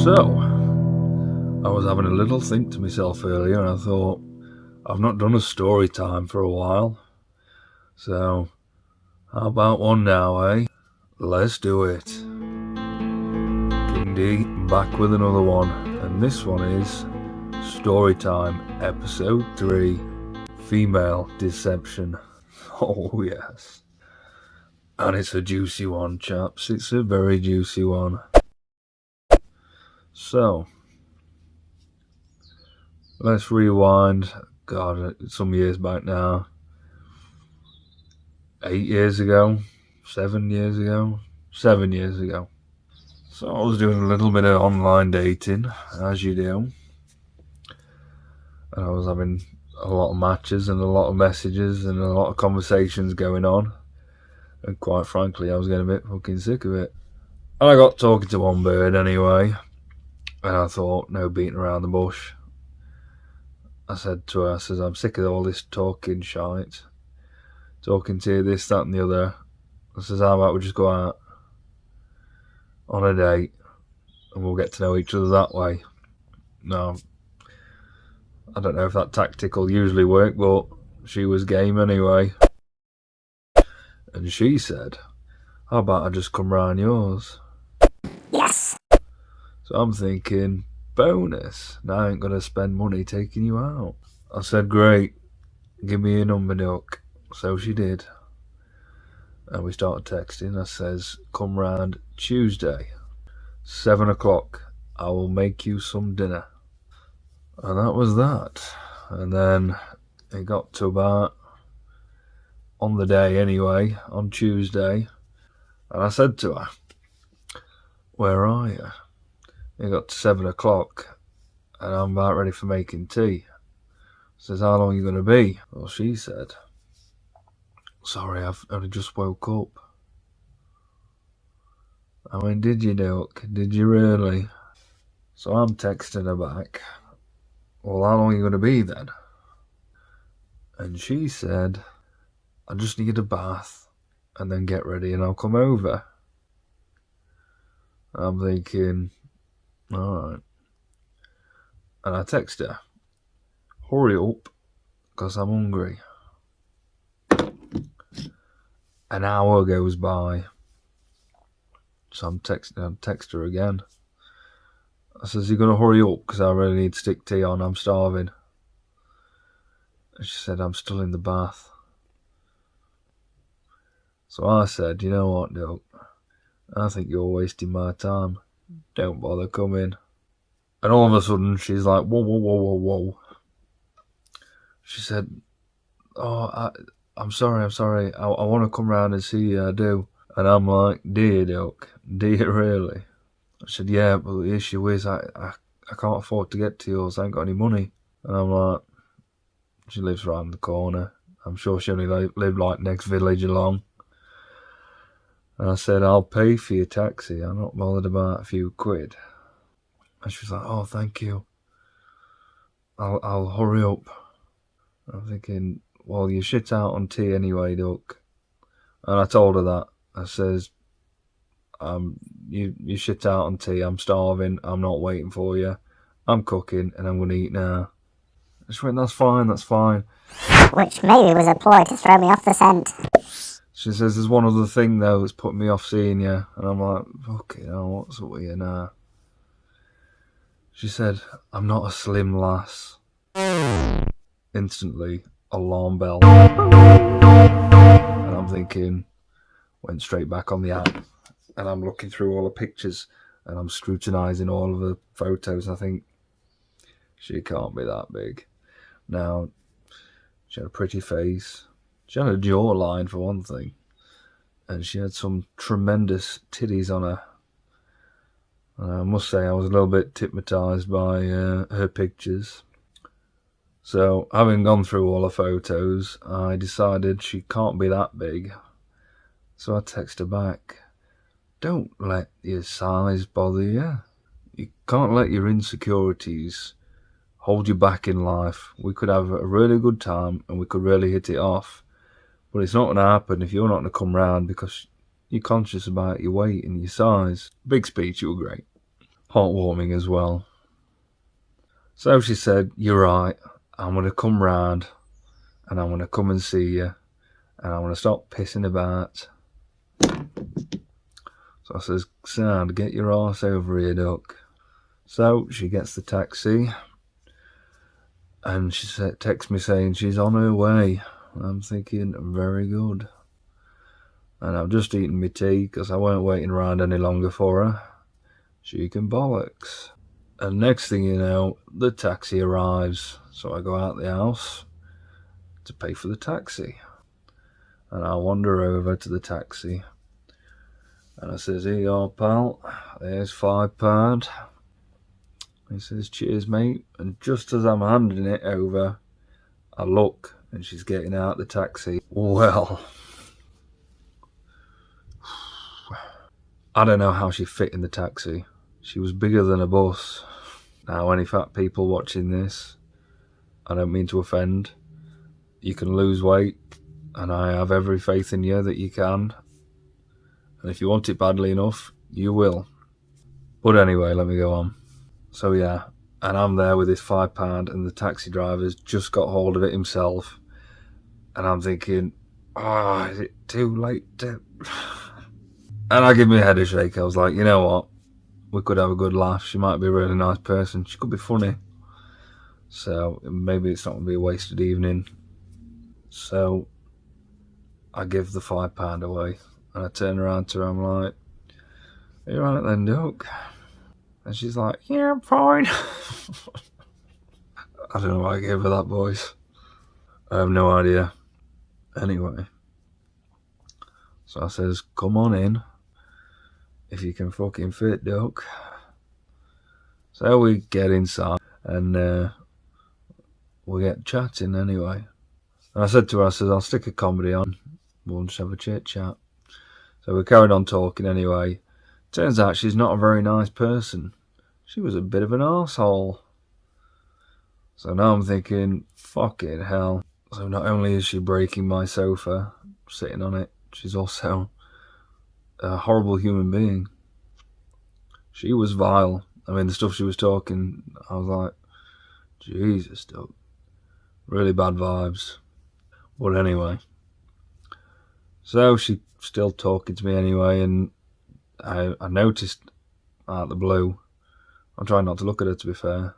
So, I was having a little think to myself earlier and I thought, I've not done a story time for a while. So, how about one now, eh? Let's do it. King D back with another one, and this one is Story Time, Episode 3, Female Deception. Oh, yes. And it's a juicy one, chaps. It's a very juicy one. So, let's rewind. God, some years back now. 8 years ago. 7 years ago. 7 years ago. So I was doing a little bit of online dating, as you do. And I was having a lot of matches and a lot of messages and a lot of conversations going on. And quite frankly, I was getting a bit fucking sick of it. And I got talking to one bird anyway. And I thought, no beating around the bush. I said to her, I says, I'm sick of all this talking shite. Talking to you, this, that and the other. I says, how about we just go out on a date and we'll get to know each other that way. Now, I don't know if that tactic will usually work, but she was game anyway. And she said, how about I just come round yours? Yes. So I'm thinking, bonus. Now I ain't going to spend money taking you out. I said, great. Give me your number, Duck. So she did. And we started texting. I says, come round Tuesday, 7 o'clock. I will make you some dinner. And that was that. And then it got to about, on the day anyway, on Tuesday, and I said to her, where are you? It got to 7 o'clock and I'm about ready for making tea. Says, how long are you going to be? Well, she said, sorry, I've only just woke up. I went, did you, Duck? Did you really? So I'm texting her back, well, how long are you going to be then? And she said, I just need a bath and then get ready and I'll come over. I'm thinking, alright. And I text her, hurry up, because I'm hungry. An hour goes by. So I'm text her again. I says, you're going to hurry up, because I really need to stick tea on, I'm starving. And she said, I'm still in the bath. So I said, you know what, Duck? I think you're wasting my time. Don't bother coming. And all of a sudden, she's like, whoa, whoa, whoa, whoa, whoa. She said, oh, I'm sorry. I want to come round and see you, I do. And I'm like, do you, Duck? Do you really? I said, yeah, but the issue is I can't afford to get to yours. I ain't got any money. And I'm like, she lives round the corner. I'm sure she only lived like next village along. And I said, I'll pay for your taxi. I'm not bothered about a few quid. And she was like, oh, thank you. I'll hurry up. I'm thinking, well, you shit out on tea anyway, Duck. And I told her that. I says, you shit out on tea. I'm starving. I'm not waiting for you. I'm cooking and I'm going to eat now. She went, that's fine. Which maybe was a ploy to throw me off the scent. She says, there's one other thing though that's putting me off seeing you. And I'm like, fucking hell, what's up with you now? She said, I'm not a slim lass. Instantly, alarm bell. And I'm thinking, went straight back on the app. And I'm looking through all the pictures. And I'm scrutinising all of the photos. I think, she can't be that big. Now, she had a pretty face. She had a jawline for one thing. And she had some tremendous titties on her. And I must say I was a little bit hypnotised by her pictures. So, having gone through all the photos, I decided she can't be that big. So I texted her back, don't let your size bother you. You can't let your insecurities hold you back in life. We could have a really good time and we could really hit it off. But it's not going to happen if you're not going to come round because you're conscious about your weight and your size. Big speech, you were great. heartwarming as well. So she said, "You're right, I'm going to come round and I'm going to come and see you and I'm going to stop pissing about." So I says, "Sound, get your arse over here, duck." So she gets the taxi and she texts me saying she's on her way. I'm thinking, very good. And I've just eaten my tea because I weren't waiting around any longer for her. She can bollocks. And next thing you know, the taxi arrives. So I go out the house to pay for the taxi. And I wander over to the taxi. And I says, "Here you are, pal. There's £5. He says, "Cheers, mate." And just as I'm handing it over, I look and she's getting out the taxi. Well, I don't know how she fit in the taxi. She was bigger than a bus. Now, any fat people watching this, I don't mean to offend. You can lose weight, and I have every faith in you that you can. And if you want it badly enough, you will. But anyway, let me go on. So yeah, and I'm there with this £5 and the taxi driver's just got hold of it himself. And I'm thinking, oh, is it too late to... And I give me a head a shake. I was like, you know what? We could have a good laugh. She might be a really nice person. She could be funny. So maybe it's not going to be a wasted evening. So I give the £5 away. And I turn around to her. I'm like, "Are you right then, Duke?" And she's like, "Yeah, I'm fine." I don't know why I gave her that voice. I have no idea. Anyway. So I says, "Come on in. If you can fucking fit, Duke." So we get inside and we get chatting anyway. And I said to her, I said, "I'll stick a comedy on. We'll just have a chit chat." So we carried on talking anyway. Turns out she's not a very nice person. She was a bit of an arsehole. So now I'm thinking, fucking hell. So not only is she breaking my sofa, sitting on it, she's also a horrible human being. She was vile. I mean, the stuff she was talking, I was like, Jesus, dude. Really bad vibes. But anyway. So she's still talking to me anyway, and I noticed out of the blue, I'm trying not to look at her to be fair,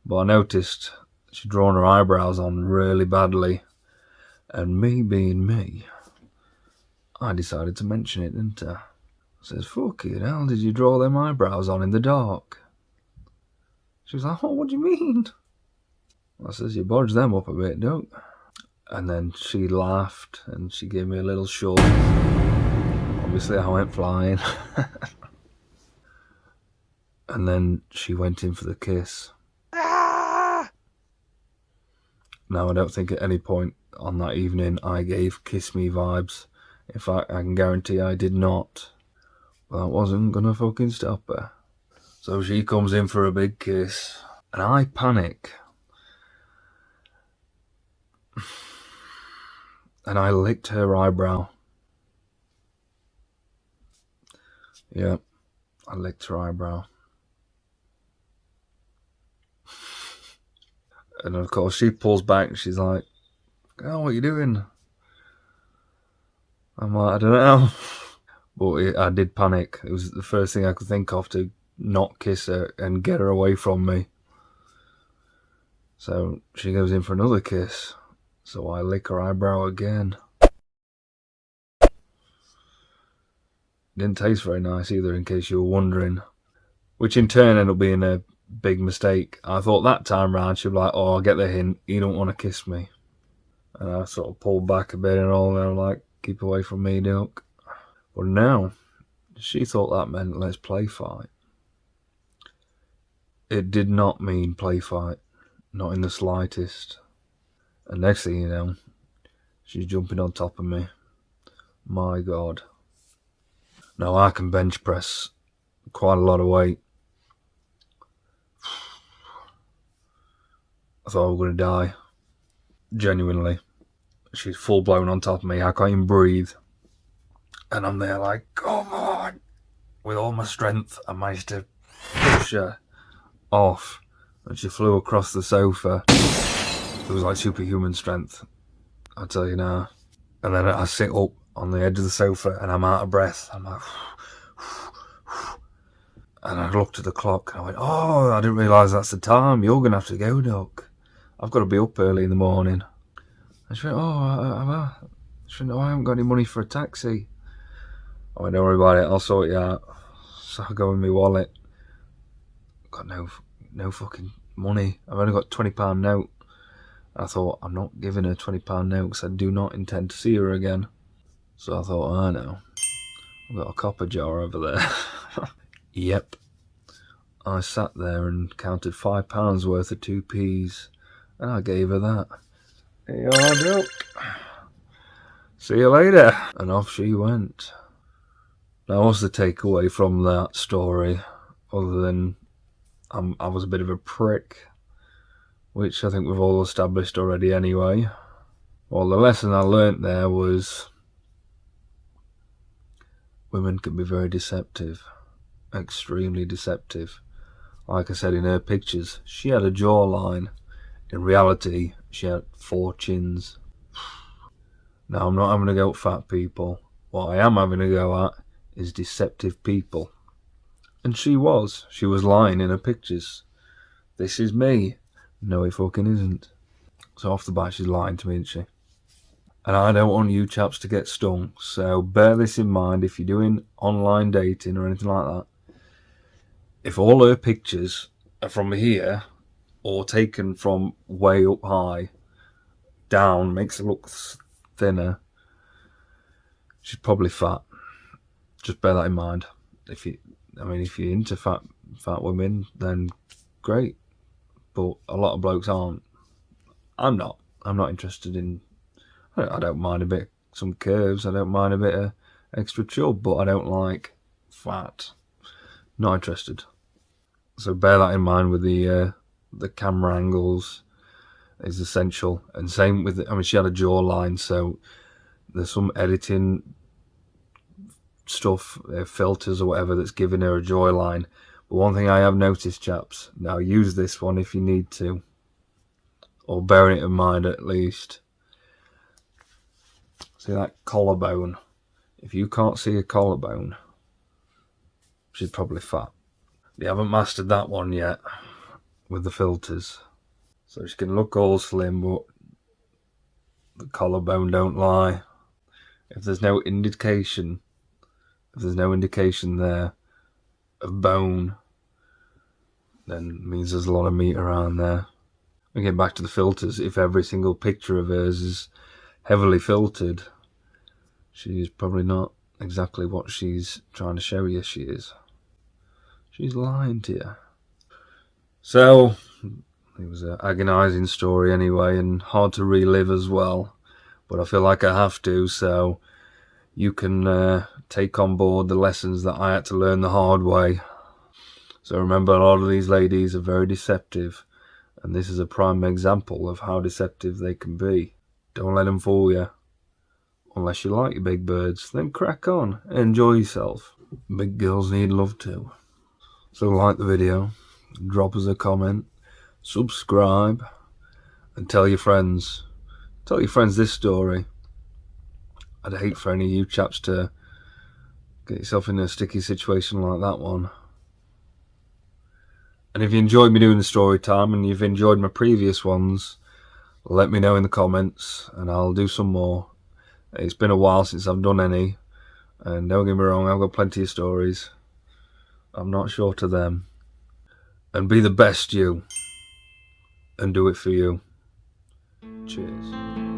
but I noticed she'd drawn her eyebrows on really badly. And me being me, I decided to mention it, didn't I? I says, "Fucking hell, did you draw them eyebrows on in the dark?" She was like, "Oh, what do you mean?" I says, "You bodged them up a bit, don't?" And then she laughed and she gave me a little shove. Obviously, I went flying. And then she went in for the kiss. Now, I don't think at any point on that evening I gave kiss me vibes. In fact, I can guarantee I did not. But that wasn't gonna fucking stop her. So she comes in for a big kiss, and I panic. And I licked her eyebrow. Yeah, I licked her eyebrow. And of course she pulls back, she's like, "Oh, what are you doing?" I'm like, "I don't know." But I did panic. It was the first thing I could think of to not kiss her and get her away from me. So she goes in for another kiss. So I lick her eyebrow again. Didn't taste very nice either, in case you were wondering. Which in turn ended up being a big mistake. I thought that time round she'd be like, "Oh, I'll get the hint. You don't want to kiss me." And I sort of pulled back a bit and all, and I'm like, "Keep away from me, Duke." But no, she thought that meant let's play fight. It did not mean play fight. Not in the slightest. And next thing you know, she's jumping on top of me. My God. Now I can bench press quite a lot of weight. I thought I was going to die. Genuinely. She's full blown on top of me. I can't even breathe. And I'm there like, come on. With all my strength, I managed to push her off, and she flew across the sofa. It was like superhuman strength, I tell you now. And then I sit up on the edge of the sofa and I'm out of breath. I'm like, and I looked at the clock and I went, oh, I didn't realise that's the time. You're going to have to go, Doc. I've got to be up early in the morning. And she went, oh, she went, oh, I haven't got any money for a taxi. I went, don't worry about it, I'll sort you out. So I go in my wallet. Got no fucking money. I've only got £20 note. I thought, I'm not giving her a £20 note because I do not intend to see her again. So I thought, I know. I've got a copper jar over there. Yep. I sat there and counted £5 worth of 2p's. And I gave her that. Here you are, Doc. See you later. And off she went. Now, what's the takeaway from that story? Other than I was a bit of a prick. Which I think we've all established already anyway. Well, the lesson I learnt there was women can be very deceptive. Extremely deceptive. Like I said in her pictures, she had a jawline. In reality, she had 4 chins. Now, I'm not having a go at fat people. What I am having a go at is deceptive people. And she was lying in her pictures. This is me. No, it fucking isn't. So off the bat, she's lying to me, isn't she? And I don't want you chaps to get stung. So bear this in mind if you're doing online dating or anything like that. If all her pictures are from here or taken from way up high down, makes her look thinner, she's probably fat. Just bear that in mind. If you're into fat women, then great. But a lot of blokes aren't. I'm not interested in. I don't mind a bit some curves. I don't mind a bit of extra chub, but I don't like fat. Not interested. So bear that in mind with the camera angles is essential. And same with, she had a jawline, so there's some editing stuff, filters or whatever that's giving her a jawline. But one thing I have noticed, chaps, now use this one if you need to, or bearing it in mind at least. See that collarbone? If you can't see a collarbone, she's probably fat. They haven't mastered that one yet with the filters. So she can look all slim, but the collarbone don't lie. If there's no indication there of bone, then it means there's a lot of meat around there. Again, back to the filters. If every single picture of hers is heavily filtered, she's probably not exactly what she's trying to show you she is. She's lying to you. So, it was an agonising story anyway, and hard to relive as well. But I feel like I have to, so you can take on board the lessons that I had to learn the hard way. So remember, a lot of these ladies are very deceptive, and this is a prime example of how deceptive they can be. Don't let them fool you. Unless you like your big birds, then crack on, enjoy yourself. Big girls need love too. So like the video, drop us a comment, subscribe, and tell your friends. Tell your friends this story. I'd hate for any of you chaps to get yourself in a sticky situation like that one. And if you enjoyed me doing the story time and you've enjoyed my previous ones, let me know in the comments and I'll do some more. It's been a while since I've done any, and don't get me wrong, I've got plenty of stories. I'm not short of them. And be the best you, and do it for you. Cheers.